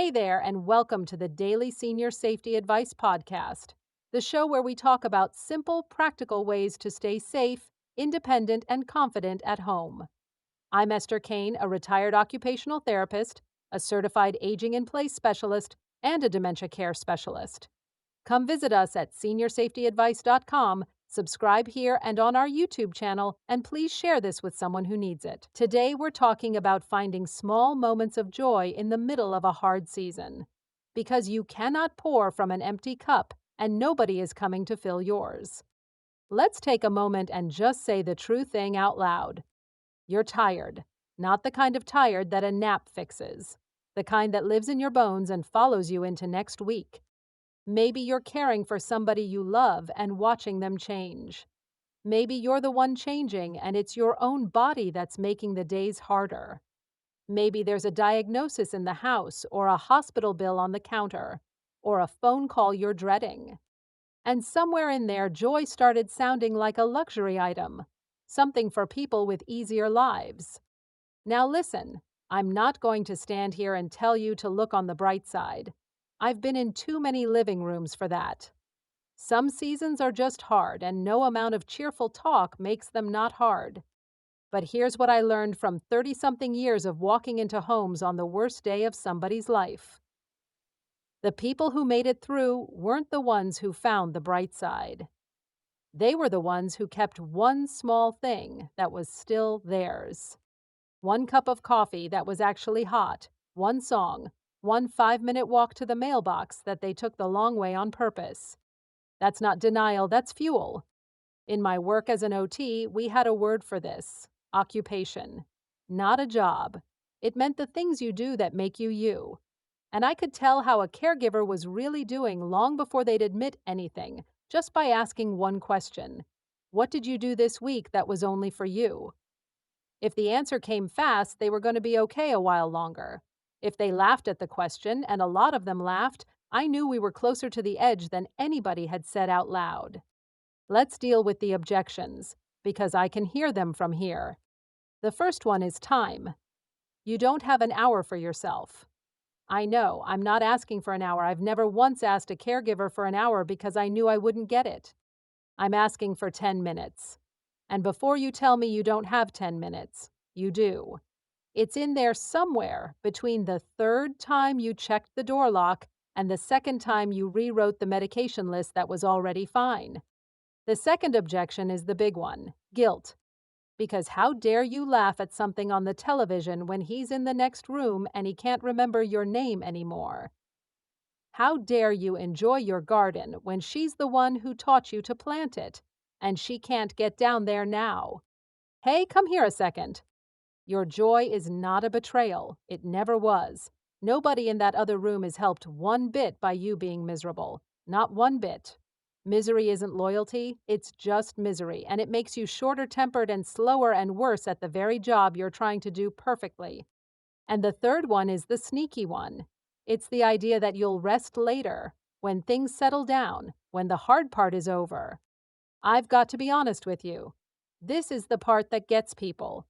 Hey there, and welcome to the Daily Senior Safety Advice Podcast, the show where we talk about simple, practical ways to stay safe, independent, and confident at home. I'm Esther Kane, a retired occupational therapist, a certified aging in place specialist, and a dementia care specialist. Come visit us at seniorsafetyadvice.com, subscribe here and on our YouTube channel, and please share this with someone who needs it. Today, we're talking about finding small moments of joy in the middle of a hard season. Because you cannot pour from an empty cup, and nobody is coming to fill yours. Let's take a moment and just say the true thing out loud. You're tired, not the kind of tired that a nap fixes, the kind that lives in your bones and follows you into next week. Maybe you're caring for somebody you love and watching them change. Maybe you're the one changing and it's your own body that's making the days harder. Maybe there's a diagnosis in the house or a hospital bill on the counter or a phone call you're dreading. And somewhere in there, joy started sounding like a luxury item, something for people with easier lives. Now listen, I'm not going to stand here and tell you to look on the bright side. I've been in too many living rooms for that. Some seasons are just hard, and no amount of cheerful talk makes them not hard. But here's what I learned from 30-something years of walking into homes on the worst day of somebody's life. The people who made it through weren't the ones who found the bright side. They were the ones who kept one small thing that was still theirs. One cup of coffee that was actually hot, one song, one 5-minute walk to the mailbox that they took the long way on purpose. That's not denial, that's fuel. In my work as an OT, we had a word for this: occupation. Not a job. It meant the things you do that make you you. And I could tell how a caregiver was really doing long before they'd admit anything, just by asking one question. What did you do this week that was only for you? If the answer came fast, they were going to be okay a while longer. If they laughed at the question, and a lot of them laughed, I knew we were closer to the edge than anybody had said out loud. Let's deal with the objections, because I can hear them from here. The first one is time. You don't have an hour for yourself. I know, I'm not asking for an hour. I've never once asked a caregiver for an hour because I knew I wouldn't get it. I'm asking for 10 minutes. And before you tell me you don't have 10 minutes, you do. It's in there somewhere between the third time you checked the door lock and the second time you rewrote the medication list that was already fine. The second objection is the big one: guilt. Because how dare you laugh at something on the television when he's in the next room and he can't remember your name anymore? How dare you enjoy your garden when she's the one who taught you to plant it, and she can't get down there now? Hey, come here a second. Your joy is not a betrayal. It never was. Nobody in that other room is helped one bit by you being miserable. Not one bit. Misery isn't loyalty, it's just misery, and it makes you shorter-tempered and slower and worse at the very job you're trying to do perfectly. And the third one is the sneaky one. It's the idea that you'll rest later, when things settle down, when the hard part is over. I've got to be honest with you. This is the part that gets people.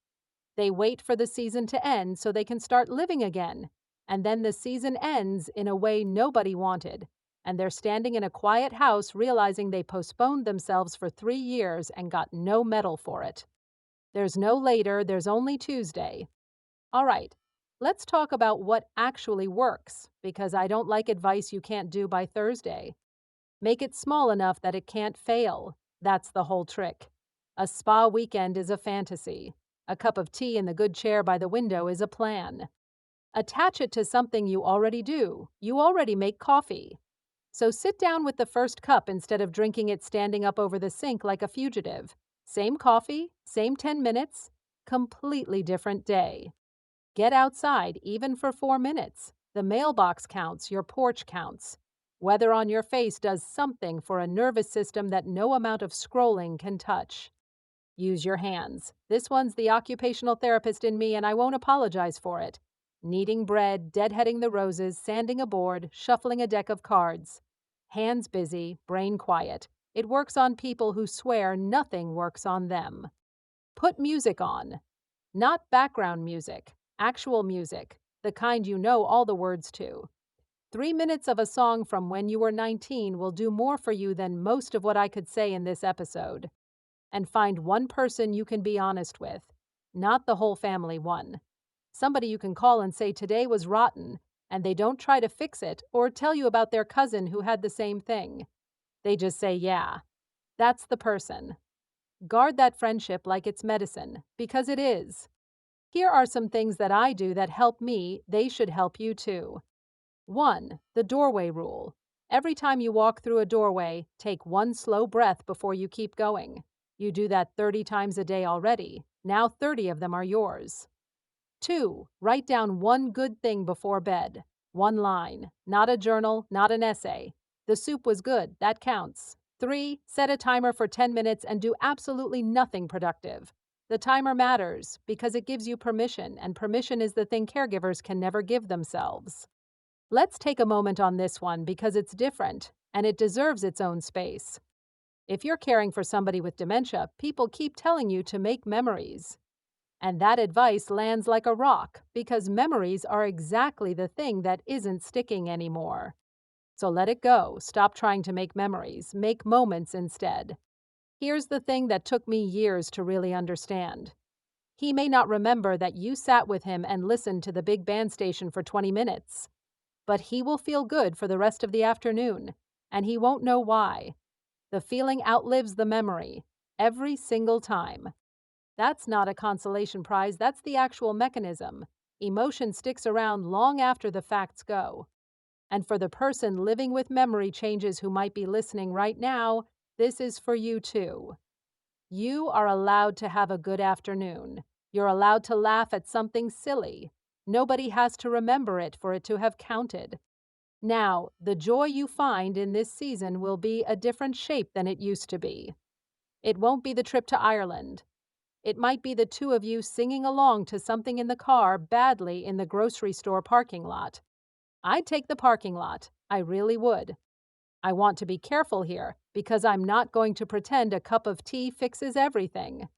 They wait for the season to end so they can start living again. And then the season ends in a way nobody wanted. And they're standing in a quiet house realizing they postponed themselves for 3 years and got no medal for it. There's no later, there's only Tuesday. All right, let's talk about what actually works, because I don't like advice you can't do by Thursday. Make it small enough that it can't fail. That's the whole trick. A spa weekend is a fantasy. A cup of tea in the good chair by the window is a plan. Attach it to something you already do. You already make coffee. So sit down with the first cup instead of drinking it standing up over the sink like a fugitive. Same coffee, same 10 minutes, completely different day. Get outside, even for 4 minutes. The mailbox counts, your porch counts. Weather on your face does something for a nervous system that no amount of scrolling can touch. Use your hands. This one's the occupational therapist in me, and I won't apologize for it. Kneading bread, deadheading the roses, sanding a board, shuffling a deck of cards. Hands busy, brain quiet. It works on people who swear nothing works on them. Put music on. Not background music, actual music, the kind you know all the words to. 3 minutes of a song from when you were 19 will do more for you than most of what I could say in this episode. And find one person you can be honest with, not the whole family one. Somebody you can call and say today was rotten, and they don't try to fix it or tell you about their cousin who had the same thing. They just say, yeah, that's the person. Guard that friendship like it's medicine, because it is. Here are some things that I do that help me, they should help you too. 1. The doorway rule. Every time you walk through a doorway, take one slow breath before you keep going. You do that 30 times a day already. Now 30 of them are yours. 2. Write down one good thing before bed. One line. Not a journal, not an essay. The soup was good, that counts. 3. Set a timer for 10 minutes and do absolutely nothing productive. The timer matters because it gives you permission, and permission is the thing caregivers can never give themselves. Let's take a moment on this one because it's different and it deserves its own space. If you're caring for somebody with dementia, people keep telling you to make memories. And that advice lands like a rock because memories are exactly the thing that isn't sticking anymore. So let it go. Stop trying to make memories. Make moments instead. Here's the thing that took me years to really understand. He may not remember that you sat with him and listened to the big band station for 20 minutes, but he will feel good for the rest of the afternoon, and he won't know why. The feeling outlives the memory, every single time. That's not a consolation prize, that's the actual mechanism. Emotion sticks around long after the facts go. And for the person living with memory changes who might be listening right now, this is for you too. You are allowed to have a good afternoon. You're allowed to laugh at something silly. Nobody has to remember it for it to have counted. Now, the joy you find in this season will be a different shape than it used to be. It won't be the trip to Ireland. It might be the two of you singing along to something in the car badly in the grocery store parking lot. I'd take the parking lot. I really would. I want to be careful here because I'm not going to pretend a cup of tea fixes everything.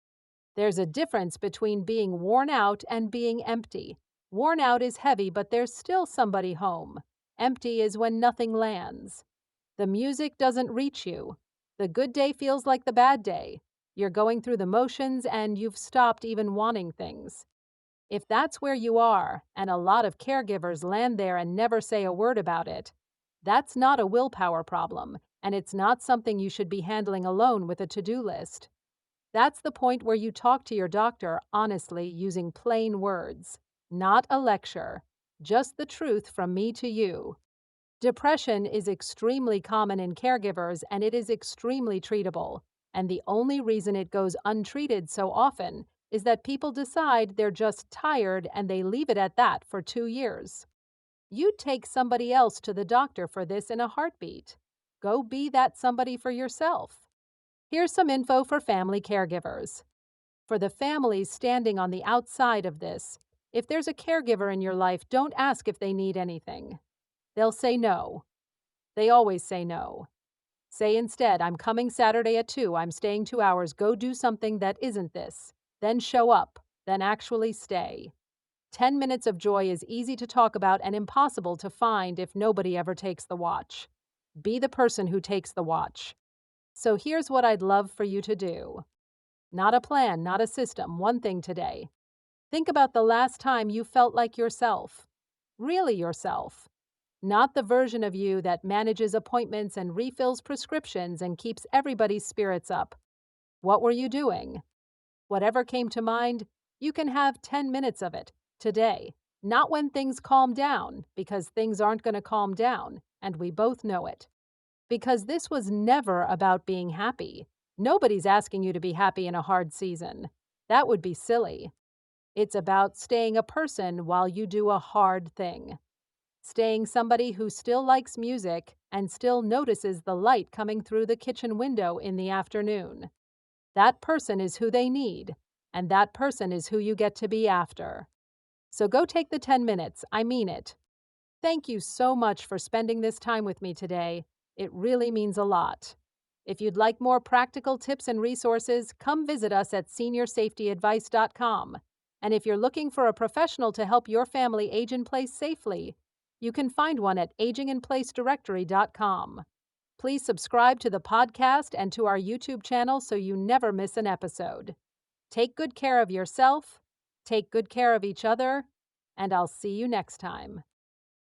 There's a difference between being worn out and being empty. Worn out is heavy, but there's still somebody home. Empty is when nothing lands. The music doesn't reach you. The good day feels like the bad day. You're going through the motions and you've stopped even wanting things. If that's where you are, and a lot of caregivers land there and never say a word about it, that's not a willpower problem, and it's not something you should be handling alone with a to-do list. That's the point where you talk to your doctor honestly using plain words, not a lecture, just the truth from me to you. Depression is extremely common in caregivers and it is extremely treatable. And the only reason it goes untreated so often is that people decide they're just tired and they leave it at that for 2 years. You'd take somebody else to the doctor for this in a heartbeat. Go be that somebody for yourself. Here's some info for family caregivers. For the families standing on the outside of this, if there's a caregiver in your life, don't ask if they need anything. They'll say no. They always say no. Say instead, I'm coming Saturday at 2, I'm staying 2 hours, go do something that isn't this. Then show up, then actually stay. 10 minutes of joy is easy to talk about and impossible to find if nobody ever takes the watch. Be the person who takes the watch. So here's what I'd love for you to do. Not a plan, not a system, one thing today. Think about the last time you felt like yourself. Really yourself. Not the version of you that manages appointments and refills prescriptions and keeps everybody's spirits up. What were you doing? Whatever came to mind, you can have 10 minutes of it today. Not when things calm down, because things aren't going to calm down, and we both know it. Because this was never about being happy. Nobody's asking you to be happy in a hard season. That would be silly. It's about staying a person while you do a hard thing. Staying somebody who still likes music and still notices the light coming through the kitchen window in the afternoon. That person is who they need, and that person is who you get to be after. So go take the 10 minutes, I mean it. Thank you so much for spending this time with me today. It really means a lot. If you'd like more practical tips and resources, come visit us at seniorsafetyadvice.com. And if you're looking for a professional to help your family age in place safely, You can find one at aginginplacedirectory.com. Please subscribe to the podcast and to our YouTube channel so you never miss an episode. Take good care of yourself, take good care of each other, and I'll see you next time.